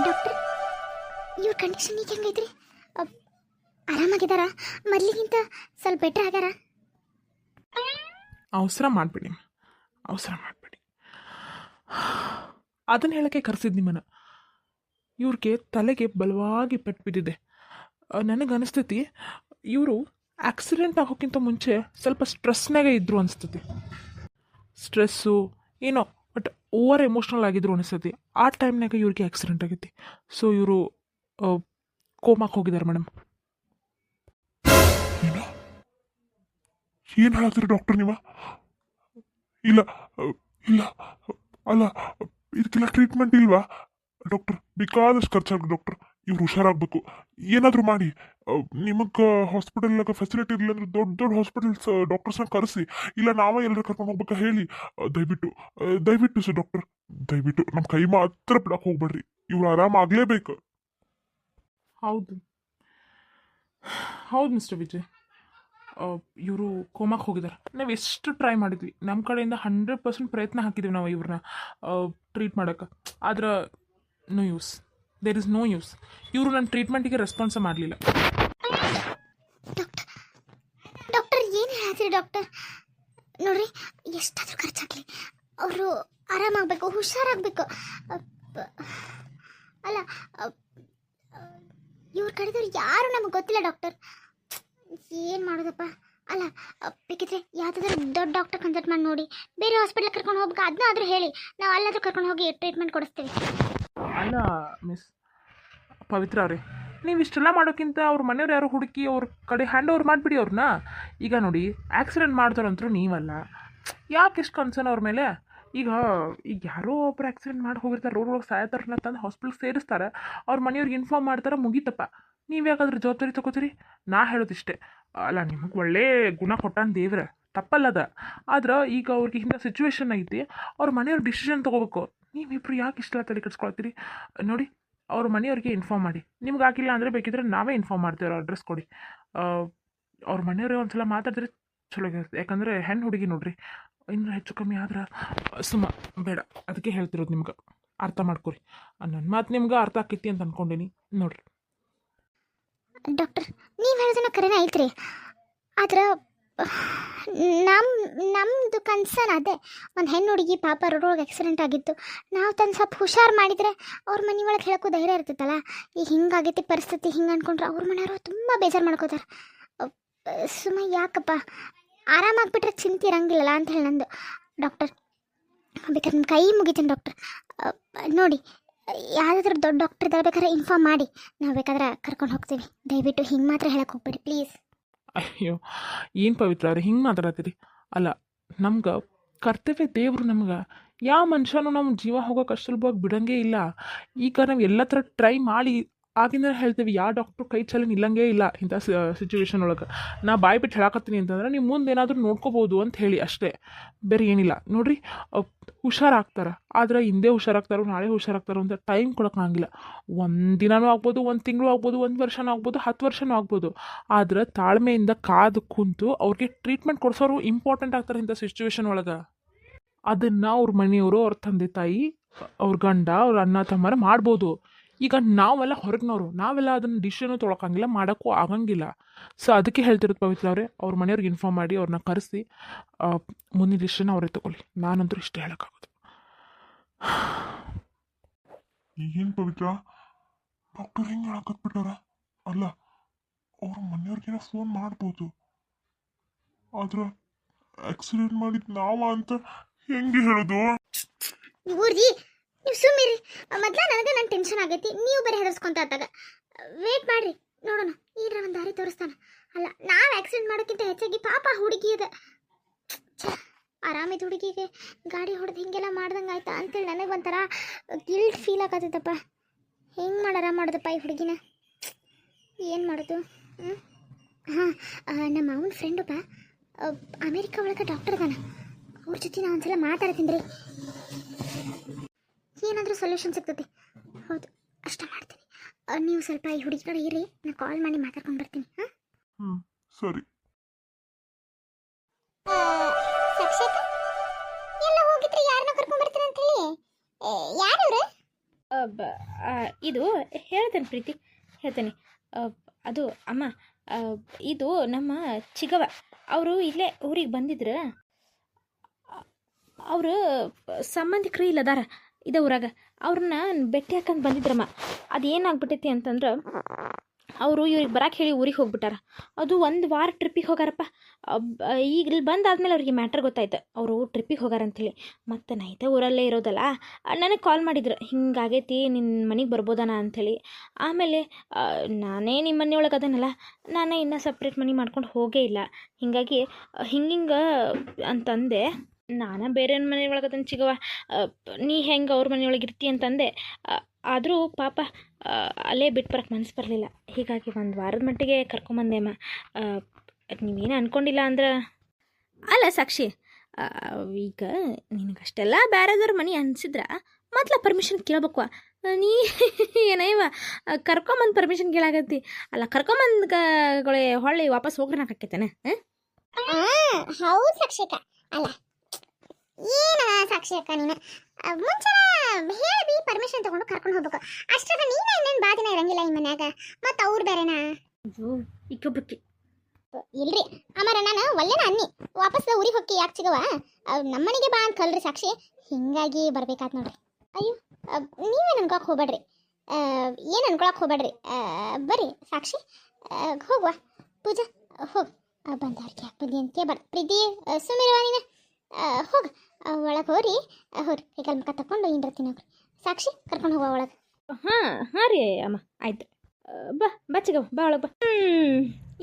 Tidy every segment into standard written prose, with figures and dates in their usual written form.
Doctor, ಇವ್ರ condition ಈಗ ಹೆಂಗೈತ್ರಿ? ಆರಾಮಾಗಿದ್ದಾರ? ಮೊದಲಿಗಿಂತ ಸ್ವಲ್ಪ ಬೆಟ್ರ್ ಆಗ್ಯಾರ? ಅವಸರ ಮಾಡಬೇಡಿ, ಅವಸರ ಮಾಡಬೇಡಿ. ಅದನ್ನು ಹೇಳೋಕ್ಕೆ ಕರೆಸಿದ್ದು ನಿಮ್ಮನ್ನು. ಇವ್ರಿಗೆ ತಲೆಗೆ ಬಲವಾಗಿ ಪೆಟ್ಟು ಬಿದ್ದಿದೆ. ನನಗನ್ನಿಸ್ತೈತಿ ಇವರು ಆಕ್ಸಿಡೆಂಟ್ ಆಗೋಕ್ಕಿಂತ ಮುಂಚೆ ಸ್ವಲ್ಪ ಸ್ಟ್ರೆಸ್ನಾಗೆ ಇದ್ದರು ಅನಿಸ್ತೈತಿ. ಸ್ಟ್ರೆಸ್ಸು ಏನೋ ಬಟ್ ಓವರ್ ಎಮೋಷ್ನಲ್ ಆಗಿದ್ರು ಅನಿಸ್ತೈತಿ. ಆ ಟೈಮ್ನಾಗ ಇವ್ರಿಗೆ ಆಕ್ಸಿಡೆಂಟ್ ಆಗೈತಿ. ಸೊ ಇವರು ಕೋಮಾಕ್ಕೆ ಹೋಗಿದ್ದಾರೆ ಮೇಡಮ್. ಏನು ಹೇಳ್ತೀರಿ ಡಾಕ್ಟರ್ ನೀವು? ಇಲ್ಲ ಇಲ್ಲ ಅಲ್ಲ, ಇದಕ್ಕೆಲ್ಲ ಟ್ರೀಟ್ಮೆಂಟ್ ಇಲ್ವಾ ಡಾಕ್ಟರ್? ಬೇಕಾದಷ್ಟು ಖರ್ಚಾಗ ಡಾಕ್ಟರ್. ಇವ್ರು ಹುಷಾರಾಗಬೇಕು, ಏನಾದರೂ ಮಾಡಿ. ನಿಮಗೆ ಹಾಸ್ಪಿಟಲ್ನಾಗ ಫೆಸಿಲಿಟಿ ಇರಲಿಲ್ಲ ಅಂದ್ರೆ ದೊಡ್ಡ ದೊಡ್ಡ ಹಾಸ್ಪಿಟಲ್ಸ್ ಡಾಕ್ಟರ್ಸ್ನ ಕರೆಸಿ, ಇಲ್ಲ ನಾವೇ ಎಲ್ಲರೂ ಕರ್ಕೊಂಡು ಹೋಗ್ಬೇಕಾ ಹೇಳಿ. ದಯವಿಟ್ಟು ದಯವಿಟ್ಟು ಸರ್ ಡಾಕ್ಟರ್, ದಯವಿಟ್ಟು ನಮ್ಮ ಕೈ ಮಾತ್ರ ಬಿಡಕ್ಕೆ ಹೋಗ್ಬೇಡ್ರಿ. ಇವ್ರು ಆರಾಮಾಗಲೇಬೇಕು. ಹೌದು ಹೌದು ಮಿಸ್ಟರ್ ವಿಜಯ್, ಇವರು ಕೋಮಾಕ್ಕೆ ಹೋಗಿದ್ದಾರೆ. ನಾವು ಎಷ್ಟು ಟ್ರೈ ಮಾಡಿದ್ವಿ, ನಮ್ಮ ಕಡೆಯಿಂದ 100% ಪ್ರಯತ್ನ ಹಾಕಿದ್ದೀವಿ ನಾವು ಇವ್ರನ್ನ ಟ್ರೀಟ್ ಮಾಡೋಕ್ಕೆ. ಆದ್ರೆ no use, there is no use. ಇವರು ನನ್ನ ಟ್ರೀಟ್ಮೆಂಟಿಗೆ ರೆಸ್ಪಾನ್ಸೇ ಮಾಡಲಿಲ್ಲ. ಡಾಕ್ಟರ್ ಏನು ಹೇಳ್ತೀರಿ ಡಾಕ್ಟರ್? ನೋಡ್ರಿ, ಎಷ್ಟಾದರೂ ಖರ್ಚಾಗಲಿ, ಅವರು ಆರಾಮಾಗಬೇಕು, ಹುಷಾರಾಗಬೇಕು. ಅಲ್ಲ, ಇವ್ರ ಕಡೆದವ್ರು ಯಾರು ನಮಗೆ ಗೊತ್ತಿಲ್ಲ ಡಾಕ್ಟರ್. ಏನು ಮಾಡೋದಪ್ಪ? ಅಲ್ಲ, ಬೇಕಿದ್ರೆ ಯಾವುದಾದ್ರೂ ದೊಡ್ಡ ಡಾಕ್ಟರ್ ಕನ್ಸಲ್ಟ್ ಮಾಡಿ ನೋಡಿ, ಬೇರೆ ಹಾಸ್ಪಿಟ್ಲ್ ಕರ್ಕೊಂಡು ಹೋಗ್ಬೇಕು. ಅದನ್ನ ಆದರೂ ಹೇಳಿ, ನಾವು ಅಲ್ಲಾದರೂ ಕರ್ಕೊಂಡು ಹೋಗಿ ಟ್ರೀಟ್ಮೆಂಟ್ ಕೊಡಿಸ್ತೀವಿ. ಅಲ್ಲ ಮಿಸ್ ಪವಿತ್ರ ಅವರೇ, ನೀವು ಇಷ್ಟೆಲ್ಲ ಮಾಡೋಕ್ಕಿಂತ ಅವ್ರ ಮನೆಯವ್ರು ಯಾರು ಹುಡುಕಿ ಅವ್ರ ಕಡೆ ಹ್ಯಾಂಡ್ ಓವರ್ ಮಾಡಿಬಿಡಿ ಅವ್ರನ್ನ. ಈಗ ನೋಡಿ, ಆಕ್ಸಿಡೆಂಟ್ ಮಾಡ್ತಾರಂತರೂ ನೀವಲ್ಲ, ಯಾಕೆ ಇಷ್ಟು ಕನ್ಸರ್ನ್ ಅವ್ರ ಮೇಲೆ? ಈಗ ಯಾರೋ ಒಬ್ರು ಆಕ್ಸಿಡೆಂಟ್ ಮಾಡಿ ಹೋಗಿರ್ತಾರೆ, ರೋಡ್ ಒಳಗೆ ಸಾಯತಾರನ್ನ ತಂದು ಹಾಸ್ಪಿಟ್ಲ್ಗೆ ಸೇರಿಸ್ತಾರೆ, ಅವ್ರ ಮನೆಯವ್ರಿಗೆ ಇನ್ಫಾರ್ಮ್ ಮಾಡ್ತಾರೆ, ಮುಗೀತಪ್ಪ. ನೀವು ಯಾಕಾದ್ರೂ ಜವಾಬ್ದಾರಿ ತಗೋತೀರಿ? ನಾ ಹೇಳೋದಿಷ್ಟೇ, ಅಲ್ಲ ನಿಮಗೆ ಒಳ್ಳೆ ಗುಣ ಕೊಟ್ಟಾನ ದೇವ್ರೆ, ತಪ್ಪಲ್ಲದ. ಆದ್ರೆ ಈಗ ಅವ್ರಿಗೆ ಇಂಥ ಸಿಚುವೇಶನ್ ಐತಿ, ಅವ್ರ ಮನೆಯವ್ರ ಡಿಸಿಷನ್ ತೊಗೋಬೇಕು. ನೀವಿಬ್ರು ಯಾಕೆ ಇಷ್ಟೆಲ್ಲ ತಲೆ ಕೆಡಿಸ್ಕೊಳ್ತೀರಿ? ನೋಡಿ, ಅವ್ರ ಮನೆಯವ್ರಿಗೆ ಇನ್ಫಾರ್ಮ್ ಮಾಡಿ. ನಿಮ್ಗೆ ಆಗಿಲ್ಲ ಅಂದರೆ ಬೇಕಿದ್ರೆ ನಾವೇ ಇನ್ಫಾರ್ಮ್ ಮಾಡ್ತೀವಿ, ಅವ್ರ ಅಡ್ರೆಸ್ ಕೊಡಿ. ಅವ್ರ ಮನೆಯವ್ರಿಗೆ ಒಂದು ಸಲ ಮಾತಾಡಿದ್ರೆ ಚಲೋ ಆಗಿರುತ್ತೆ. ಯಾಕಂದರೆ ಹೆಣ್ಣು ಹುಡುಗಿ ನೋಡ್ರಿ, ಇನ್ನೂ ಹೆಚ್ಚು ಕಮ್ಮಿ ಆದ್ರೆ ಸುಮ್ಮ ಬೇಡ. ಅದಕ್ಕೆ ಹೇಳ್ತಿರೋದು, ನಿಮ್ಗೆ ಅರ್ಥ ಮಾಡ್ಕೊರಿ. ನನ್ನ ಮಾತು ನಿಮ್ಗೆ ಅರ್ಥ ಆಕೈತಿ ಅಂತ ಅಂದ್ಕೊಂಡೀನಿ ನೋಡ್ರಿ. ಡಾಕ್ಟರ್, ನೀವು ಹೇಳೋದನ್ನ ಕರೆನೇ ಐತ್ರಿ. ಆದ್ರೆ ನಮ್ಮದು ಕನ್ಸರ್ನ್ ಅದೇ, ಒಂದು ಹೆಣ್ಣು ಹುಡುಗಿ ಪಾಪ ರೋಡೊಳಗೆ ಆಕ್ಸಿಡೆಂಟ್ ಆಗಿತ್ತು. ನಾವು ತಂದು ಸ್ವಲ್ಪ ಹುಷಾರು ಮಾಡಿದರೆ ಅವ್ರ ಮನೆ ಒಳಗೆ ಹೇಳೋಕ್ಕೂ ಧೈರ್ಯ ಇರ್ತೈತಲ್ಲ. ಈಗ ಹಿಂಗಾಗೈತಿ ಪರಿಸ್ಥಿತಿ, ಹಿಂಗೆ ಅಂದ್ಕೊಂಡ್ರೆ ಅವ್ರ ಮನೆಯವರು ತುಂಬ ಬೇಜಾರು ಮಾಡ್ಕೋತಾರೆ. ಸುಮ್ಮ ಯಾಕಪ್ಪ, ಆರಾಮಾಗಿಬಿಟ್ರೆ ಚಿಂತೆ ಇರಂಗಿಲ್ಲಲ್ಲ ಅಂತ ಹೇಳಿ ನಂದು. ಡಾಕ್ಟರ್, ಬೇಕಾದ್ರೆ ನಿಮ್ಮ ಕೈ ಮುಗಿತೀನಿ ಡಾಕ್ಟರ್. ನೋಡಿ, ಯಾವುದಾದ್ರೂ ದೊಡ್ಡ ಡಾಕ್ಟರ್ ಇದ್ದಾರೆ, ಬೇಕಾದ್ರೆ ಇನ್ಫಾರ್ಮ್ ಮಾಡಿ, ನಾವು ಬೇಕಾದ್ರೆ ಕರ್ಕೊಂಡು ಹೋಗ್ತೀವಿ. ದಯವಿಟ್ಟು ಹಿಂಗೆ ಮಾತ್ರ ಹೇಳಕ್ಕೆ ಹೋಗ್ಬೇಡಿ ಪ್ಲೀಸ್. ಅಯ್ಯೋ, ಏನು ಪವಿತ್ರ ಅವ್ರೆ ಹಿಂಗೆ ಮಾತಾಡತ್ತೀರಿ? ಅಲ್ಲ, ನಮ್ಗೆ ಕರ್ತವ್ಯ ದೇವರು ನಮ್ಗೆ. ಯಾವ ಮನುಷ್ಯನೂ ನಮ್ಮ ಜೀವ ಹೋಗೋಕೆ ಅಷ್ಟು ಸುಲಭವಾಗಿ ಬಿಡಂಗೇ ಇಲ್ಲ. ಈಗ ನಾವು ಎಲ್ಲ ಥರ ಟ್ರೈ ಮಾಡಿ ಆಗಿಂದ ಹೇಳ್ತೀವಿ, ಯಾವ ಡಾಕ್ಟ್ರು ಕೈ ಚಲನೆ ಇಲ್ಲಂಗೇ ಇಲ್ಲ ಇಂಥ ಸಿಚುವೇಶನ್ ಒಳಗೆ. ನಾ ಬಾಯಿ ಬಿಟ್ಟು ಹೇಳಕತ್ತೀನಿ ಅಂತಂದ್ರೆ ನೀವು ಮುಂದೆ ಏನಾದರೂ ನೋಡ್ಕೋಬೋದು ಅಂತ ಹೇಳಿ ಅಷ್ಟೇ, ಬೇರೆ ಏನಿಲ್ಲ. ನೋಡಿರಿ, ಹುಷಾರಾಗ್ತಾರೆ, ಆದರೆ ಹಿಂದೆ ಹುಷಾರಾಗ್ತಾರೋ ನಾಳೆ ಹುಷಾರಾಗ್ತಾರೋ ಅಂತ ಟೈಮ್ ಕೊಡೋಕ್ಕಾಗಿಲ್ಲ. ಒಂದು ದಿನವೂ ಆಗ್ಬೋದು, ಒಂದು ತಿಂಗಳು ಆಗ್ಬೋದು, ಒಂದು ವರ್ಷನೂ ಆಗ್ಬೋದು, 10 ವರ್ಷನೂ ಆಗ್ಬೋದು. ಆದ್ರೆ ತಾಳ್ಮೆಯಿಂದ ಕಾದು ಕುಂತು ಅವ್ರಿಗೆ ಟ್ರೀಟ್ಮೆಂಟ್ ಕೊಡಿಸೋರು ಇಂಪಾರ್ಟೆಂಟ್ ಆಗ್ತಾರೆ ಇಂಥ ಸಿಚುವೇಶನ್ ಒಳಗೆ. ಅದನ್ನು ಅವ್ರ ಮನೆಯವರು, ಅವ್ರ ತಂದೆ ತಾಯಿ, ಅವ್ರ ಗಂಡ, ಅವ್ರ ಅಣ್ಣ ತಮ್ಮರ ಮಾಡ್ಬೋದು. ಈಗ ನಾವೆಲ್ಲ ಹೊರಗಿನವರು, ನಾವೆಲ್ಲ ಅದನ್ನು ಡಿಸಿಷನು ತೊಗೊಳಕ್ಕಾಗಿಲ್ಲ, ಮಾಡೋಕ್ಕೂ ಆಗಂಗಿಲ್ಲ. ಸೊ ಅದಕ್ಕೆ ಹೇಳ್ತಿರೋದು ಪವಿತ್ರ ಅವರೇ, ಅವ್ರ ಮನೆಯವ್ರಿಗೆ ಇನ್ಫಾರ್ಮ್ ಮಾಡಿ, ಅವ್ರನ್ನ ಕರೆಸಿ ಮುಂದಿನ ಡಿಸಿಷನ್ ಅವರೇ ತೊಗೊಳ್ಳಿ. ನಾನಂತೂ ಇಷ್ಟೇ ಹೇಳೋಕ್ಕಾಗೋದು. ಏನು ಪವಿತ್ರ ಡಾಕ್ಟರ್ ಹಿಂಗೆ ಹೇಳಕತ್ಬಿಟ್ಟಾರ? ಅಲ್ಲ, ಅವ್ರ ಮನೆಯವ್ರಿಗೇನೋ ಫೋನ್ ಮಾಡ್ಬೋದು, ಆದ್ರೆ ಆಕ್ಸಿಡೆಂಟ್ ಮಾಡಿದ್ ನಾವ ಅಂತ ಹೆಂಗೆ ಹೇಳೋದು? ಊರ್ಜಿ, ನೀವು ಸುಮ್ಮಿರಿ. ಮೊದಲ ನನಗೆ ನನ್ನ ಟೆನ್ಷನ್ ಆಗೈತಿ, ನೀವು ಬೇರೆ ಹೆದರ್ಸ್ಕೊಂತ ಆತಾಗ. ವೇಟ್ ಮಾಡ್ರಿ, ನೋಡೋಣ, ಈಗ ಒಂದು ದಾರಿ ತೋರಿಸ್ತಾನೆ. ಅಲ್ಲ, ನಾವು ಆಕ್ಸಿಡೆಂಟ್ ಮಾಡೋಕ್ಕಿಂತ ಹೆಚ್ಚಾಗಿ ಪಾಪ ಹುಡುಗಿ ಇದೆ. ಆರಾಮಿದ್ದು ಹುಡುಗಿಗೆ ಗಾಡಿ ಹೊಡೆದು ಹಿಂಗೆಲ್ಲ ಮಾಡ್ದಂಗೆ ಆಯ್ತಾ ಅಂತೇಳಿ ನನಗೆ ಒಂಥರ ಗಿಲ್ಟ್ ಫೀಲ್ ಆಗತ್ತೈತಪ್ಪ. ಹೆಂಗೆ ಮಾಡೋದಪ್ಪ ಈ ಹುಡುಗಿನ? ಏನು ಮಾಡೋದು? ಹಾಂ, ನಮ್ಮ ಅವನ ಫ್ರೆಂಡಪ್ಪ ಅಮೇರಿಕಾ ಒಳಗೆ ಡಾಕ್ಟರ್ ಅದಾನ. ಅವ್ರ ಜೊತೆ ನಾನು ಒಂದ್ಸಲ ಮಾತಾಡ್ತೀನಿ ರೀ, ಏನಾದರೂ ಸೊಲ್ಯೂಷನ್ ಸಿಗ್ತದೆ. ಹೌದು, ಅಷ್ಟೇ ಮಾಡ್ತೀನಿ. ನೀವು ಸ್ವಲ್ಪ ಈ ಹುಡುಗಿ ಕಡೆ ಇರಿ, ನಾನು ಕಾಲ್ ಮಾಡಿ ಮಾತಾಡ್ಕೊಂಡು ಬರ್ತೀನಿ. ಹಾಂ, ಸರಿ. ಎಲ್ಲ ಹೋಗಿದ್ರಿ, ಯಾರನ್ನ ಕರ್ಕೊಂಡ್ ಬರ್ತೀನಿ ಅಂತ ಹೇಳಿ. ಯಾರವ್ರು? ಇದು ಹೇಳ್ತೇನೆ ಪ್ರೀತಿ, ಹೇಳ್ತೇನೆ. ಅದು ಅಮ್ಮ, ಆ, ಇದು ನಮ್ಮ ಚಿಗವ ಅವರು ಇಲ್ಲೇ ಊರಿಗೆ ಬಂದಿದ್ರು. ಅವರು ಸಂಬಂಧಿಕರು ಇಲ್ಲದಾರ ಇದೇ ಊರಾಗ. ಅವ್ರನ್ನ ಭೇಟಿ ಹಾಕಂತ ಬಂದಿದ್ರಮ್ಮ. ಅದು ಏನಾಗ್ಬಿಟ್ಟೈತಿ ಅಂತಂದ್ರೆ ಅವರು ಇವ್ರಿಗೆ ಬರಕ್ಕೆ ಹೇಳಿ ಊರಿಗೆ ಹೋಗ್ಬಿಟ್ಟಾರ. ಅದು 1 ವಾರ ಟ್ರಿಪ್ಪಿಗೆ ಹೋಗಾರಪ್ಪ. ಈಗ ಇಲ್ಲಿ ಬಂದಾದ್ಮೇಲೆ ಅವ್ರಿಗೆ ಮ್ಯಾಟ್ರ್ ಗೊತ್ತಾಯ್ತು ಅವರು ಟ್ರಿಪ್ಪಿಗೆ ಹೋಗಾರಂಥೇಳಿ. ಮತ್ತು ನೈತೆ ಊರಲ್ಲೇ ಇರೋದಲ್ಲ, ನನಗೆ ಕಾಲ್ ಮಾಡಿದ್ರು, ಹಿಂಗಾಗೈತಿ ನಿನ್ನ ಮನೆಗೆ ಬರ್ಬೋದನ ಅಂಥೇಳಿ. ಆಮೇಲೆ ನಾನೇ ನಿಮ್ಮ ಮನೆಯೊಳಗೆ ಅದನ್ನಲ್ಲ, ನಾನೇ ಇನ್ನೂ ಸಪ್ರೇಟ್ ಮನೆ ಮಾಡ್ಕೊಂಡು ಹೋಗೇ ಇಲ್ಲ. ಹೀಗಾಗಿ ಹಿಂಗೆ ಅಂತಂದೆ. ನಾನು ಬೇರೆ ಮನೆ ಒಳಗೆ ಅದನ್ನು ಚಿಗವ, ನೀ ಹೆಂಗೆ ಅವ್ರ ಮನೆಯೊಳಗೆ ಇರ್ತಿ ಅಂತಂದೆ. ಆದರೂ ಪಾಪ ಅಲ್ಲೇ ಬಿಟ್ಟು ಬರೋಕ್ಕೆ ಮನಸ್ಸು ಬರಲಿಲ್ಲ. ಹೀಗಾಗಿ 1 ವಾರದ ಮಟ್ಟಿಗೆ ಕರ್ಕೊಂಬಂದೆ ಅಮ್ಮ. ನೀವೇನು ಅಂದ್ಕೊಂಡಿಲ್ಲ ಅಂದ್ರೆ ಅಲ್ಲ ಸಾಕ್ಷಿ, ಈಗ ನಿನಗಷ್ಟೆಲ್ಲ ಬೇರೆದವ್ರ ಮನೆ ಅನಿಸಿದ್ರೆ ಮೊದ್ಲು ಪರ್ಮಿಷನ್ ಕೇಳ್ಬೇಕು. ನೀ ಏನಯ್ಯವ ಕರ್ಕೊಂಬಂದು ಪರ್ಮಿಷನ್ ಕೇಳಾಗತ್ತಿ. ಅಲ್ಲ ಕರ್ಕೊಂಬಂದ್ಗಳೇ ಹೊಳ್ಳಿ ವಾಪಸ್ ಹೋಗ್ರೆ ನಾಕೈತೇನೆ. ಹೌದು ಸಾಕ್ಷಿಕ. ಅಲ್ಲ ಏನ ಸಾಕ್ಷಿಕ, ನೀನು ಮುಂಚೆ ಹೇಳಿ ಪರ್ಮಿಷನ್ ತಗೊಂಡು ಕರ್ಕೊಂಡು ಹೋಗ್ಬೇಕು. ಅಷ್ಟಾಗ ನೀನು ಇನ್ನೇನು ಬಾ ದಿನ ಇರಂಗಿಲ್ಲ ಈ ಮನ್ಯಾಗ, ಮತ್ತು ಅವ್ರು ಬೇರೆನಾ? ಅಯ್ಯೋ ಇಕ್ಕೊಬ್ಬಕ್ಕೆ ಇಲ್ರಿ ಅಮರ, ನಾನು ಒಳ್ಳೆನ ಅನ್ನಿ ವಾಪಸ್ ಊರಿಗೆ ಹೋಗಿ ಯಾಕೆ ಸಿಗವ, ನಮ್ಮನೆಗೆ ಬಾ ಅಂತ ಕಲ್ರಿ ಸಾಕ್ಷಿ. ಹಿಂಗಾಗಿ ಬರ್ಬೇಕಾತ್ ನೋಡ್ರಿ. ಅಯ್ಯೋ ನೀವೇನು ಅನ್ಕೊಳಕ್ಕೆ ಹೋಗ್ಬೇಡ್ರಿ, ಏನು ಅನ್ಕೊಳಕ್ಕೆ ಹೋಗ್ಬೇಡ್ರಿ. ಬರ್ರಿ ಸಾಕ್ಷಿ, ಹೋಗುವ ಪೂಜಾ, ಹೋಗಿ ಬಂದವ್ರಿಗೆ ಯಾಕೆ ಬಂದಿ ಅಂತ ಪ್ರೀತಿ ಸುಮಿರುವ ನೀನು. ಹೋಗಿ ಒಳಗೆ ಹೋರಿ ಕೈಕಾಲು ಮುಖ ತಗೊಂಡು ಹಿಂಡಿರ್ತೀನಿ ಹೋಗ್ರಿ. ಸಾಕ್ಷಿ ಕರ್ಕೊಂಡು ಹೋಗುವ ಒಳಗೆ. ಹಾಂ ರೀ ಅಮ್ಮ, ಆಯ್ತು. ಬಾ ಚಿಗವ, ಬಾ ಒಳಗೆ ಬಾ.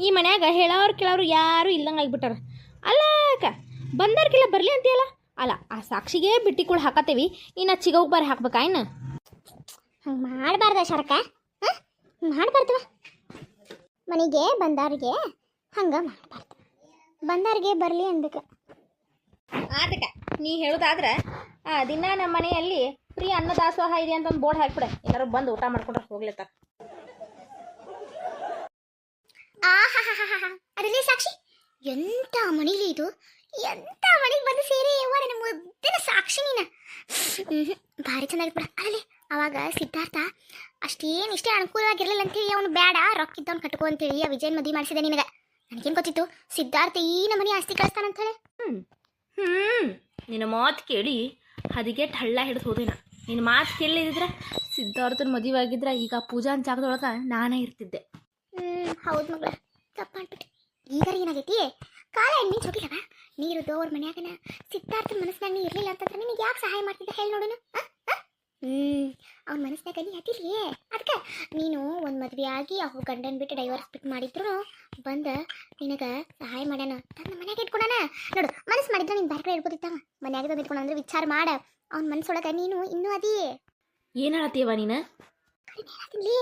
ಈ ಮನ್ಯಾಗ ಹೇಳೋರು ಕೇಳೋರು ಯಾರೂ ಇಲ್ಲಂಗೆ ಆಗಿಬಿಟ್ಟಾರ. ಅಲ್ಲ ಅಕ್ಕ, ಬಂದವ್ರಿಗೆಲ್ಲ ಬರಲಿ ಅಂತೀಯಲ್ಲ. ಅಲ್ಲ ಆ ಸಾಕ್ಷಿಗೆ ಬಿಟ್ಟಿಗಳು ಹಾಕತ್ತೀವಿ, ಇನ್ನು ಚಿಗವ್ಗೆ ಬಾರಿ ಹಾಕ್ಬೇಕಾ ಇನ್ನು? ಹಂಗೆ ಮಾಡಬಾರ್ದ ಶರಕ, ಹಾಂ ಮಾಡಬಾರ್ದವ. ಮನೆಗೆ ಬಂದವ್ರಿಗೆ ಹಂಗೆ ಮಾಡಬಾರ್ದು, ಬಂದವ್ರಿಗೆ ಬರಲಿ ಅನ್ಬೇಕು. ಆತಕ್ಕ ನೀ ಹೇಳೋದಾದ್ರೆ ದಿನ ನಮ್ಮ ಮನೆಯಲ್ಲಿ ಫ್ರೀ ಅನ್ನದಾಸೋಹ ಇದೆ ಅಂತ ಒಂದು ಬೋರ್ಡ್ ಹಾಕ್ಬಿಡೆ, ಎಲ್ಲರೂ ಬಂದು ಊಟ ಮಾಡ್ಕೊಂಡ್ರೆ ಹೋಗ್ಲತ್ತ. ಅದರಲ್ಲಿ ಸಾಕ್ಷಿ ಎಂತ ಮಣಿಲಿ ಇದು, ಎಂತ ಮನೆಗೆ ಬಂದು ಸೇರಿ ಯವ್ವ ನನ್ನ ಮುದ್ದಿನ ಸಾಕ್ಷಿ ನೀನು. ಭಾರಿ ಚೆನ್ನಾಗಿತ್ತು ಬಿಡ. ಅಲ್ಲಿ ಅವಾಗ ಸಿದ್ಧಾರ್ಥ ಅಷ್ಟೇನಿಷ್ಟೇ ಅನುಕೂಲವಾಗಿರಲಿಲ್ಲ ಅಂತೇಳಿ ಅವನು ಬೇಡ ರೊಕ್ಕ ಇದ್ದವ್ನು ಕಟ್ಕೋ ಅಂತೇಳಿ ಆ ವಿಜಯನ್ ಮದುವೆ ಮಾಡಿಸಿದೆ ನಿನಗೆ. ನನಗೇನು ಗೊತ್ತಿತ್ತು ಸಿದ್ಧಾರ್ಥ ಈ ನಮ್ಮನೆ ಆಸ್ತಿ ಕಳಿಸ್ತಾನಂತೇಳಿ. ನಿನ್ನ ಮಾತು ಕೇಳಿ ಹದಿಗೆಟ್ಟು ಹಳ್ಳ ಹಿಡಿದು ಹೋದೇನ. ನಿನ್ನ ಮಾತು ಕೇಳಿದ್ರೆ ಸಿದ್ಧಾರ್ಥನ ಮದುವೆ ಆಗಿದ್ರೆ ಈಗ ಪೂಜಾ ಜಾಗದೊಳಗೆ ನಾನೇ ಇರ್ತಿದ್ದೆ. ಹೌದು ಮಗಳ, ತಪ್ಪ ಅನ್ಬಿಟ್ಟು. ಈಗ ಏನಾಗೈತಿ, ಕಾಲ ಎಣ್ಣೆ ಹೋಗಿಲ್ಲವ ನೀರು ಅವ್ರ ಮನ್ಯಾಗನ ಸಿದ್ಧಾರ್ಥನ ಮನಸ್ಸಿನಾಗ ನೀ ಇರಲಿಲ್ಲ ಅಂತಂದ್ರೆ ನಿನಗೆ ಯಾಕೆ ಸಹಾಯ ಮಾಡ್ತಿದ್ದೆ ಹೇಳಿ ನೋಡೋಣ. ಅವ್ನ ಮನಸ್ಸಿನಾಗ ನೀ ಅದಿಲ್ಲ, ಅದಕ್ಕೆ ನೀನು ಒಂದು ಮದುವೆ ಆಗಿ ಅವ್ರ ಗಂಡನ ಬಿಟ್ಟು ಡೈವರ್ಸ್ ಬಿಟ್ಟು ಮಾಡಿದ್ರು ಬಂದು ನಿನಗೆ ಸಹಾಯ ಮಾಡ್ಯಾನ, ತನ್ನ ಮನ್ಯಾಗ ಇಟ್ಕೊಳಣ. ನೋಡು ಮನಸ್ಸು ಮಾಡಿದ್ರೆ ನೀನು ಬೇರೆ ಕಡೆ ಇಡ್ಬೋದಿತ್ತಾವ, ಮನ್ಯಾಗ ತಂದು ಇಟ್ಕೊಳ ಅಂದ್ರೆ ವಿಚಾರ ಮಾಡ. ಅವ್ನ ಮನಸ್ಸೊಳಗೆ ನೀನು ಇನ್ನೂ ಅದಿ. ಏನು ಹೇಳತ್ತೀವ ನೀನು? ಹೇಳತ್ತೀನಿ,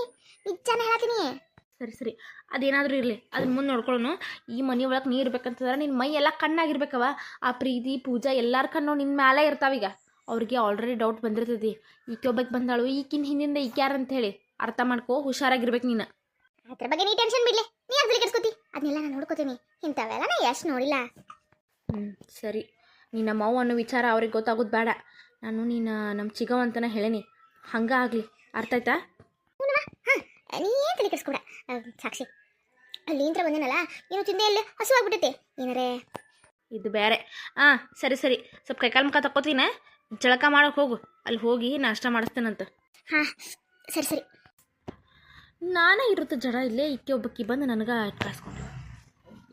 ನಿಜಾನ ಹೇಳತ್ತೀನಿ. ಸರಿ ಅದೇನಾದರೂ ಇರಲಿ, ಅದನ್ನ ಮುಂದೆ ನೋಡ್ಕೊಳ್ಳೋಣ. ಈ ಮನೆ ಒಳಗೆ ನೀ ಇರ್ಬೇಕಂತಂದ್ರೆ ನಿನ್ನ ಮೈ ಎಲ್ಲ ಕಣ್ಣಾಗಿರ್ಬೇಕವ. ಆ ಪ್ರೀತಿ ಪೂಜಾ ಎಲ್ಲರ ಕಣ್ಣು ನಿನ್ನ ಮೇಲೆ ಇರ್ತಾವೀಗ. ಅವ್ರಿಗೆ ಆಲ್ರೆಡಿ ಡೌಟ್ ಬಂದಿರ್ತೈತಿ, ಈಕೆ ಒಬ್ಬಕ್ಕೆ ಬಂದಾಳು, ಈಕಿನ ಹಿಂದಿಂದ ಈಕೆ ಯಾರು ಅಂತ ಹೇಳಿ ಅರ್ಥ ಮಾಡ್ಕೋ, ಹುಷಾರಾಗಿರ್ಬೇಕು ನೀನು. ಅದ್ರ ಬಗ್ಗೆ ನೀ ಟೆನ್ಷನ್ ಬಿಡ್ಲಿ, ನೀ ಯಾಕೆ ಕೆಡ್ಸ್ಕೊತಿ, ಅದನ್ನೆಲ್ಲ ನಾನು ನೋಡ್ಕೋತೀನಿ. ಇಂಥವೆಲ್ಲ ನಾ ಎಷ್ಟು ನೋಡಿಲ್ಲ. ಸರಿ, ನೀನು ನಮ್ಮ ಅವ್ವ ಅನ್ನೋ ವಿಚಾರ ಅವ್ರಿಗೆ ಗೊತ್ತಾಗೋದು ಬೇಡ. ನಾನು ನೀನು ನಮ್ಮ ಚಿಗವ್ ಅಂತನ ಹೇಳೀನಿ, ಹಂಗೆ ಆಗಲಿ. ಅರ್ಥ ಆಯ್ತಾ? ಹಾಂ, ನೀ ಏನು ತಲೆ ಕೆಡ್ಸ್ಕೊಡ ಸಾಕ್ಷಿ. ಅಲ್ಲಿ ಇಂತ್ರ ಬಂದೇನಲ್ಲ, ಏನು ತಿಂದೆ ಅಲ್ಲಿ ಹಸುವಾಗ್ಬಿಟ್ಟೈತೆ ಏನಾರೇ. ಇದು ಬೇರೆ. ಸರಿ ಸ್ವಲ್ಪ ಕೈಕಾಲು ಮುಖ ತಕ್ಕೋತೀನ, ಜಳಕ ಮಾಡೋಕೆ ಹೋಗು. ಅಲ್ಲಿ ಹೋಗಿ ನಾಷ್ಟ ಮಾಡಿಸ್ತೇನಂತ. ಹಾಂ ಸರಿ. ನಾನೇ ಇರುತ್ತೆ ಜಡ ಇಲ್ಲೇ, ಇಕ್ಕೆ ಒಬ್ಬಕ್ಕಿ ಬಂದು ನನಗೆ ಕಾಯಿಸ್ಕೊಂಡು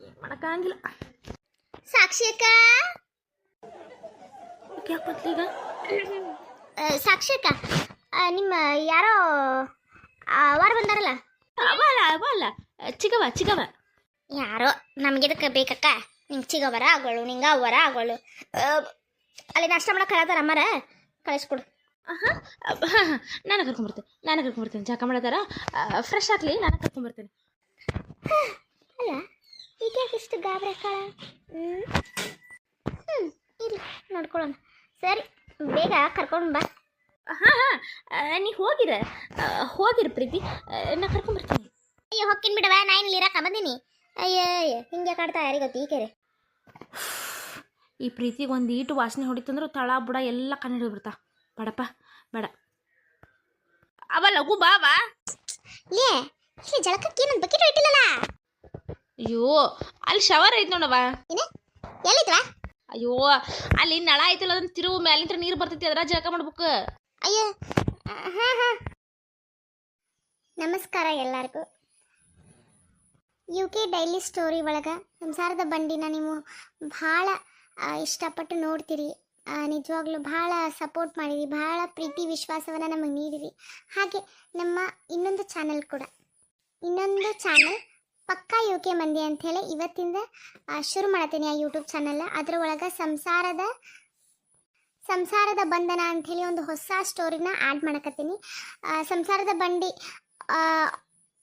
ಏನು ಮಾಡೋಕ್ಕಾಗಿಲ್ಲ. ಸಾಕ್ಷಿ ಅಕ್ಕ, ಯಾಕೆ ಬತ್ಲೀಗ? ಸಾಕ್ಷಿ ಅಕ್ಕ, ನಿಮ್ಮ ಯಾರೋ ವಾರ ಬಂದಾರಲ್ಲ? ಅವಲ್ಲ ಚಿಗವ ಯಾರೋ ನಮ್ಗೆ ಇದಕ್ಕೆ ಬೇಕಕ್ಕ. ನಿಂಗೆ ಚಿಗವರ ಆಗೋಳು, ನಿಂಗೆ ಅವರ ಆಗೋಳು. ಅಲ್ಲಿ ನಾಷ್ಟ ಮಾಡಕ್ಕೆ ಹೇಳತ್ತಾರ ಅಮ್ಮರ, ಕಳಿಸ್ಕೊಡು. ಹಾಂ ನಾನು ಕರ್ಕೊಂಬರ್ತೇನೆ. ಜಾಕ ಮಾಡತ್ತಾರ, ಫ್ರೆಶ್ ಆಗಲಿ, ನಾನು ಕರ್ಕೊಂಬರ್ತೇನೆ. ಅಲ್ಲ ಈಗ ಯಾಕೆ ಇಷ್ಟು ಗಾಬರಿ ಅಕ್ಕಾಳ? ಇರಲಿ ನೋಡ್ಕೊಳ್ಳೋಣ. ಸರಿ ಬೇಗ ಕರ್ಕೊಂಡು ಬಾ. ಹಾಂ ನೀ ಹೋಗಿರ ಪ್ರೀತಿ, ನಾ ಕರ್ಕೊಂಬರ್ತೀನಿ. ಅಯ್ಯೋ ಹೊಕ್ಕಿನ ಬಿಡವ, ನಾ ಇಲ್ಲಿ ಇರಕ್ಕೆ ಬಂದೀನಿ. ಅಯ್ಯೋ ಹಿಂಗೆ ಕಾಡ್ತಾ ಯಾರಿಗೆ ಗೊತ್ತಿ ಈಕೆರೆ. ಈ ಪ್ರೀತಿಗೆ ಒಂದು ಈಟು ವಾಸನೆ ಹೊಡಿತಂದ್ರೆ ತಳ ಬುಡ ಎಲ್ಲ ಕಣ್ಣು ಹಿಡಿದ್ಬಿಡ್ತಾ. ಬೇಡಪ್ಪ ಬೇಡ. ಲಘು ಬಾವಾ. ಲೇ ಇಲ್ಲಿ ಜಳಕಕ್ಕೆ ಏನೊಂದು ಬಕೆಟ್ ಇಟ್ಟಿಲ್ಲಲ್ಲ. ಅಯ್ಯೋ ಅಲ್ಲಿ ಶವರ್ ಐತ್ ನೋಡವ. ಏನೇ ಎಲ್ಲಿದ್ವಾ? ಅಯ್ಯೋ ಅಲ್ಲಿ ನಳ ಐತಲ್ಲ, ಅದನ್ನ ತಿರುವು ಮ್ಯಾಲಿಂತ್ರ ನೀರು ಬರ್ತೈತಿ, ಅದ್ರ ಜಳಕ ಮಾಡ್ಬೇಕು. ಅಯ್ಯೋ ಹಾಂ. ನಮಸ್ಕಾರ ಎಲ್ಲರಿಗೂ. UK ಡೈಲಿ ಸ್ಟೋರಿ ಒಳಗೆ ಸಂಸಾರದ ಬಂಡಿನ ನೀವು ಭಾಳ ಇಷ್ಟಪಟ್ಟು ನೋಡ್ತೀರಿ. ನಿಜವಾಗ್ಲೂ ಭಾಳ ಸಪೋರ್ಟ್ ಮಾಡಿರಿ, ಭಾಳ ಪ್ರೀತಿ ವಿಶ್ವಾಸವನ್ನು ನಮಗೆ ನೀಡಿರಿ. ಹಾಗೆ ನಮ್ಮ ಇನ್ನೊಂದು ಚಾನಲ್ ಪಕ್ಕಾ UK ಮಂದಿ ಅಂಥೇಳಿ ಇವತ್ತಿಂದ ಶುರು ಮಾಡತ್ತೀನಿ ಆ ಯೂಟ್ಯೂಬ್ ಚಾನಲ್. ಅದರ ಒಳಗೆ ಸಂಸಾರದ ಬಂಧನ ಅಂಥೇಳಿ ಒಂದು ಹೊಸ ಸ್ಟೋರಿನ ಆ್ಯಡ್ ಮಾಡಕತ್ತೀನಿ. ಸಂಸಾರದ ಬಂಡಿ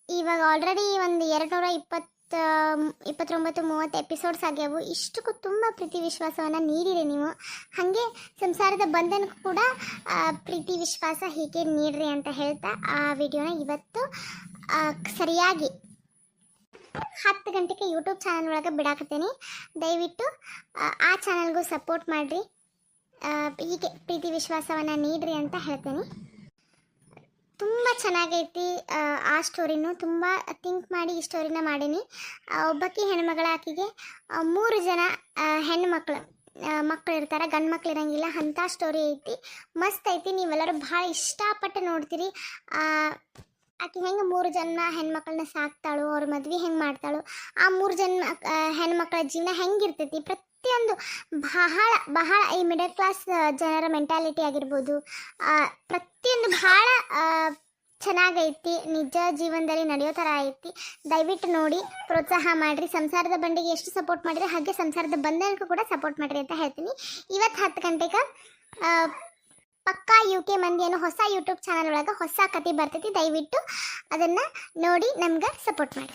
ಇವಾಗ ಆಲ್ರೆಡಿ ಒಂದು 229-30 ಎಪಿಸೋಡ್ಸ್ ಆಗ್ಯಾವು. ಇಷ್ಟಕ್ಕೂ ತುಂಬ ಪ್ರೀತಿ ವಿಶ್ವಾಸವನ್ನು ನೀಡಿರಿ ನೀವು. ಹಾಗೆ ಸಂಸಾರದ ಬಂಧನಕ್ಕೂ ಕೂಡ ಪ್ರೀತಿ ವಿಶ್ವಾಸ ಹೀಗೆ ನೀಡ್ರಿ ಅಂತ ಹೇಳ್ತಾ ಆ ವಿಡಿಯೋನ ಇವತ್ತು ಸರಿಯಾಗಿ 10 ಗಂಟೆಗೆ ಯೂಟ್ಯೂಬ್ ಚಾನಲ್ ಒಳಗೆ ಬಿಡಾಕತ್ತೀನಿ. ದಯವಿಟ್ಟು ಆ ಚಾನಲ್ಗೂ ಸಪೋರ್ಟ್ ಮಾಡಿರಿ, ಹೀಗೆ ಪ್ರೀತಿ ವಿಶ್ವಾಸವನ್ನು ನೀಡ್ರಿ ಅಂತ ಹೇಳ್ತೀನಿ. ತುಂಬ ಚೆನ್ನಾಗೈತಿ ಆ ಸ್ಟೋರಿನೂ. ತುಂಬ ಥಿಂಕ್ ಮಾಡಿ ಈ ಸ್ಟೋರಿನ ಮಾಡೀನಿ. ಒಬ್ಬಾಕಿ ಹೆಣ್ಮಗಳ, ಆಕಿಗೆ 3 ಜನ ಮಕ್ಕಳು ಇರ್ತಾರೆ, ಗಂಡು ಮಕ್ಳು ಇರೋಂಗಿಲ್ಲ. ಅಂಥ ಸ್ಟೋರಿ ಐತಿ, ಮಸ್ತ್ ಐತಿ. ನೀವೆಲ್ಲರೂ ಭಾಳ ಇಷ್ಟಪಟ್ಟು ನೋಡ್ತೀರಿ. ಆಕೆ ಹೆಂಗೆ 3 ಜನ ಹೆಣ್ಮಕ್ಳನ್ನ ಸಾಕ್ತಾಳು, ಅವ್ರ ಮದ್ವೆ ಹೆಂಗೆ ಮಾಡ್ತಾಳು, ಆ 3 ಜನ ಹೆಣ್ಮಕ್ಳ ಜೀವನ ಹೆಂಗಿರ್ತೈತಿ, ಪ್ರತಿಯೊಂದು ಬಹಳ ಈ ಮಿಡಲ್ ಕ್ಲಾಸ್ ಜನರ ಮೆಂಟಾಲಿಟಿ ಆಗಿರ್ಬೋದು, ಪ್ರತಿಯೊಂದು ಭಾಳ ಚೆನ್ನಾಗೈತಿ. ನಿಜ ಜೀವನದಲ್ಲಿ ನಡೆಯೋ ಥರ ಐತಿ. ದಯವಿಟ್ಟು ನೋಡಿ ಪ್ರೋತ್ಸಾಹ ಮಾಡಿರಿ. ಸಂಸಾರದ ಬಂಡಿಗೆ ಎಷ್ಟು ಸಪೋರ್ಟ್ ಮಾಡಿರಿ ಹಾಗೆ ಸಂಸಾರದ ಬಂಧನಕ್ಕೂ ಕೂಡ ಸಪೋರ್ಟ್ ಮಾಡಿರಿ ಅಂತ ಹೇಳ್ತೀನಿ. ಇವತ್ತು 10 ಗಂಟೆಗೆ ಪಕ್ಕಾ UK ಮಂದಿ ಅನ್ನೋ ಹೊಸ ಯೂಟ್ಯೂಬ್ ಚಾನಲ್ ಒಳಗೆ ಹೊಸ ಕತೆ ಬರ್ತೈತಿ. ದಯವಿಟ್ಟು ಅದನ್ನು ನೋಡಿ ನಮ್ಗೆ ಸಪೋರ್ಟ್ ಮಾಡಿ.